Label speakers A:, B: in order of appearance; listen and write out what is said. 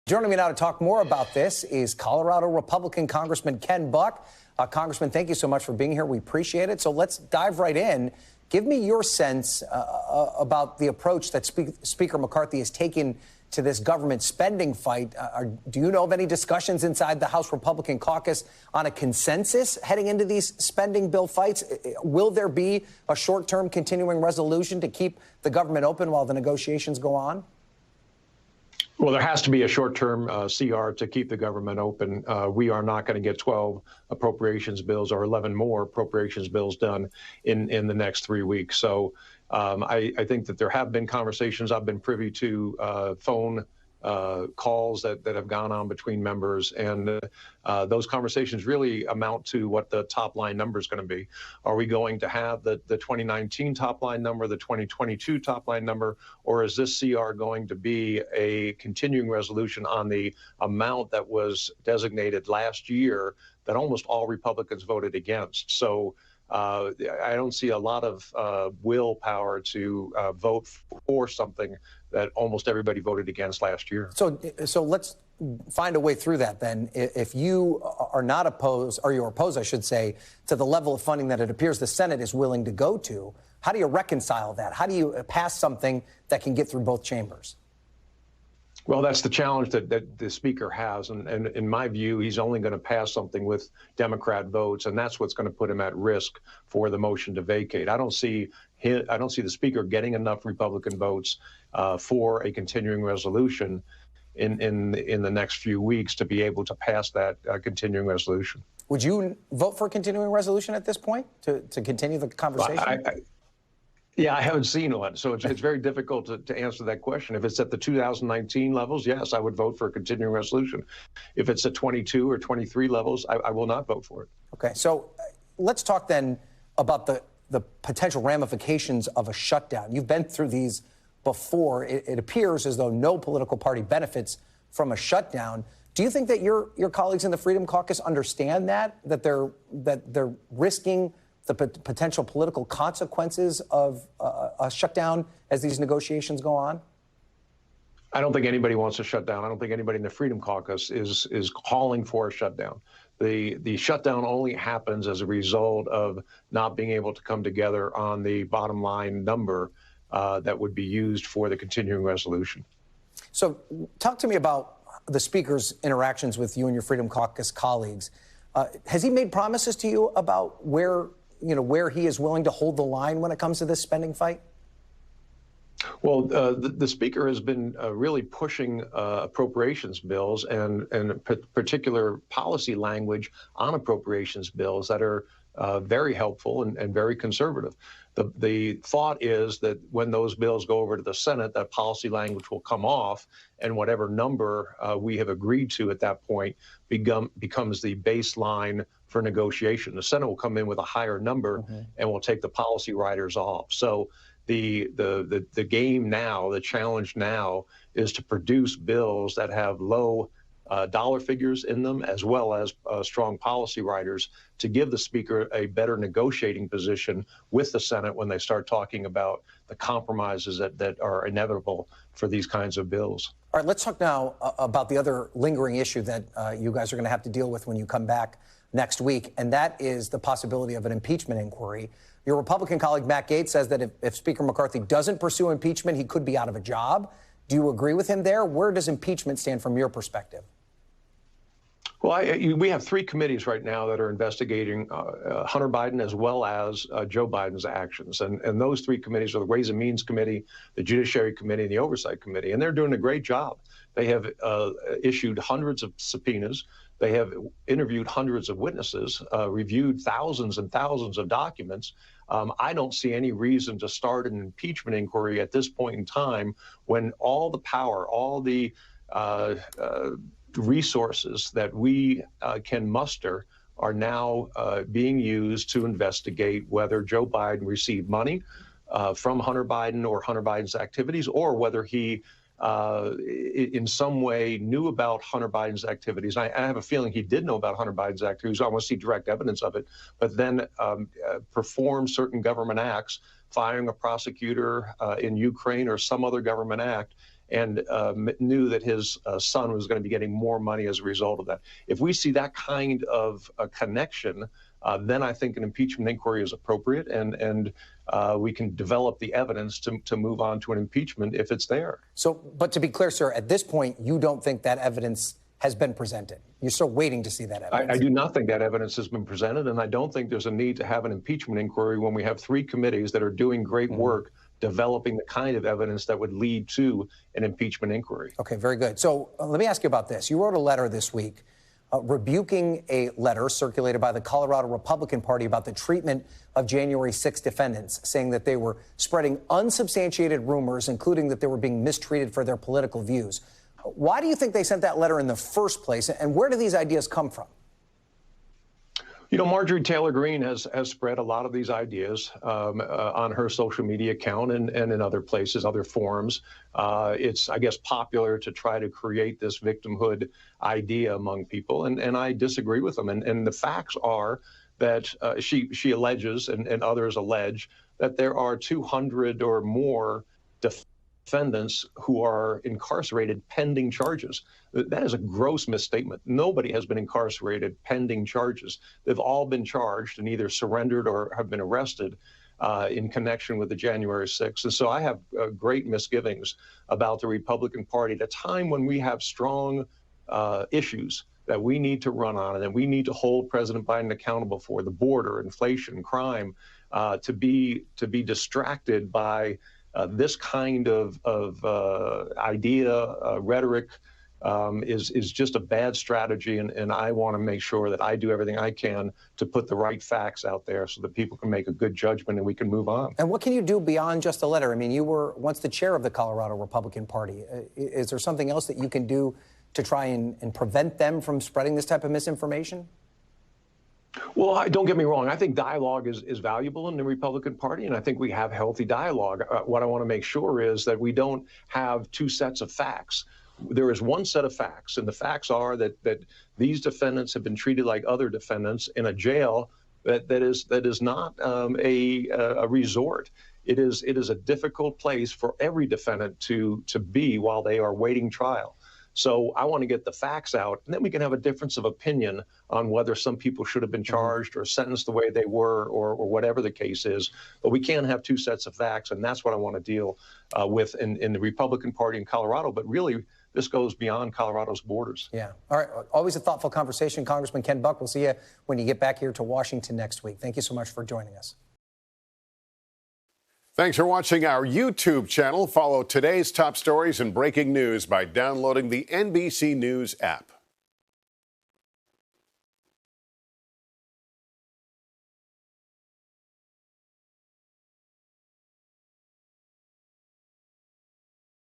A: Joining me now to talk more about this is Colorado Republican Congressman Ken Buck. Congressman, thank you so much for being here. We appreciate it. So let's dive right in. Give me your sense about the approach that Speaker McCarthy has taken to this government spending fight. Do you know of any discussions inside the House Republican caucus on a consensus heading into these spending bill fights? Will there be a short-term continuing resolution to keep the government open while the negotiations go on?
B: Well, there has to be a short-term CR to keep the government open. We are not going to get 12 appropriations bills or 11 more appropriations bills done in the next 3 weeks. So I think that there have been conversations. I've been privy to phone calls that have gone on between members, and those conversations really amount to what the top line number is going to be. Are we going to have the 2019 top line number, the 2022 top line number, or is this CR going to be a continuing resolution on the amount that was designated last year that almost all Republicans voted against? So I don't see a lot of willpower to vote for something that almost everybody voted against last year.
A: So let's find a way through that then. If you are not opposed, or you're opposed, I should say, to the level of funding that it appears the Senate is willing to go to, how do you reconcile that? How do you pass something that can get through both chambers?
B: Well, that's the challenge that the Speaker has. And in my view, he's only going to pass something with Democrat votes, and that's what's going to put him at risk for the motion to vacate. I don't see the Speaker getting enough Republican votes for a continuing resolution in the next few weeks to be able to pass that continuing resolution.
A: Would you vote for a continuing resolution at this point to continue the conversation?
B: Yeah, I haven't seen one, so it's very difficult to answer that question. If it's at the 2019 levels, yes, I would vote for a continuing resolution. If it's at 22 or 23 levels, I will not vote for it.
A: Okay, so let's talk then about the potential ramifications of a shutdown. You've been through these before. It appears as though no political party benefits from a shutdown. Do you think that your colleagues in the Freedom Caucus understand that they're risking the potential political consequences of a shutdown as these negotiations go on?
B: I don't think anybody wants a shutdown. I don't think anybody in the Freedom Caucus is calling for a shutdown. The shutdown only happens as a result of not being able to come together on the bottom line number that would be used for the continuing resolution.
A: So talk to me about the Speaker's interactions with you and your Freedom Caucus colleagues. Has he made promises to you about where he is willing to hold the line when it comes to this spending fight?
B: Well, the Speaker has been really pushing appropriations bills and particular policy language on appropriations bills that are very helpful and very conservative. The thought is that when those bills go over to the Senate, that policy language will come off, and whatever number we have agreed to at that point becomes the baseline for negotiation. The Senate will come in with a higher number and will take the policy riders off. So the game now, the challenge now, is to produce bills that have low dollar figures in them, as well as strong policy riders, to give the Speaker a better negotiating position with the Senate when they start talking about the compromises that are inevitable for these kinds of bills.
A: All right, let's talk now about the other lingering issue that you guys are going to have to deal with when you come back next week, and that is the possibility of an impeachment inquiry. Your Republican colleague Matt Gaetz says that if Speaker McCarthy doesn't pursue impeachment, he could be out of a job. Do you agree with him there? Where does impeachment stand from your perspective?
B: Well, we have 3 committees right now that are investigating Hunter Biden as well as Joe Biden's actions. And those 3 committees are the Ways and Means Committee, the Judiciary Committee, and the Oversight Committee. And they're doing a great job. They have issued hundreds of subpoenas. They have interviewed hundreds of witnesses, reviewed thousands and thousands of documents. I don't see any reason to start an impeachment inquiry at this point in time when all the power, all the resources that we can muster are now being used to investigate whether Joe Biden received money from Hunter Biden or Hunter Biden's activities, or whether he in some way knew about Hunter Biden's activities. I have a feeling he did know about Hunter Biden's activities. I want to see direct evidence of it, but then perform certain government acts, firing a prosecutor in Ukraine or some other government act, and knew that his son was going to be getting more money as a result of that. If we see that kind of a connection, then I think an impeachment inquiry is appropriate, and we can develop the evidence to move on to an impeachment if it's there.
A: So, but to be clear, sir, at this point, you don't think that evidence has been presented? You're still waiting to see that evidence?
B: I do not think that evidence has been presented, and I don't think there's a need to have an impeachment inquiry when we have 3 committees that are doing great work developing the kind of evidence that would lead to an impeachment inquiry.
A: Okay, very good. So let me ask you about this. You wrote a letter this week rebuking a letter circulated by the Colorado Republican Party about the treatment of January 6 defendants, saying that they were spreading unsubstantiated rumors, including that they were being mistreated for their political views. Why do you think they sent that letter in the first place, and where do these ideas come from?
B: You know, Marjorie Taylor Greene has spread a lot of these ideas on her social media account and in other places, other forums. It's, I guess, popular to try to create this victimhood idea among people, and I disagree with them. And the facts are that she alleges, and others allege, that there are 200 or more defendants who are incarcerated pending charges. That is a gross misstatement. Nobody has been incarcerated pending charges. They've all been charged and either surrendered or have been arrested in connection with the January 6th. And so I have great misgivings about the Republican Party at a time when we have strong issues that we need to run on and that we need to hold President Biden accountable for: the border, inflation, crime, to be distracted by this kind of idea, rhetoric, is just a bad strategy, and I want to make sure that I do everything I can to put the right facts out there so that people can make a good judgment and we can move on.
A: And what can you do beyond just a letter? I mean, you were once the chair of the Colorado Republican Party. Is there something else that you can do to try and prevent them from spreading this type of misinformation?
B: Well, don't get me wrong. I think dialogue is valuable in the Republican Party, and I think we have healthy dialogue. What I want to make sure is that we don't have 2 sets of facts. There is one set of facts, and the facts are that these defendants have been treated like other defendants in a jail that is not a resort. It is a difficult place for every defendant to be while they are waiting trial. So I want to get the facts out, and then we can have a difference of opinion on whether some people should have been charged or sentenced the way they were, or whatever the case is. But we can't have 2 sets of facts, and that's what I want to deal with in the Republican Party in Colorado. But really, this goes beyond Colorado's borders.
A: Yeah. All right. Always a thoughtful conversation. Congressman Ken Buck, we'll see you when you get back here to Washington next week. Thank you so much for joining us.
C: Thanks for watching our YouTube channel. Follow today's top stories and breaking news by downloading the NBC News app.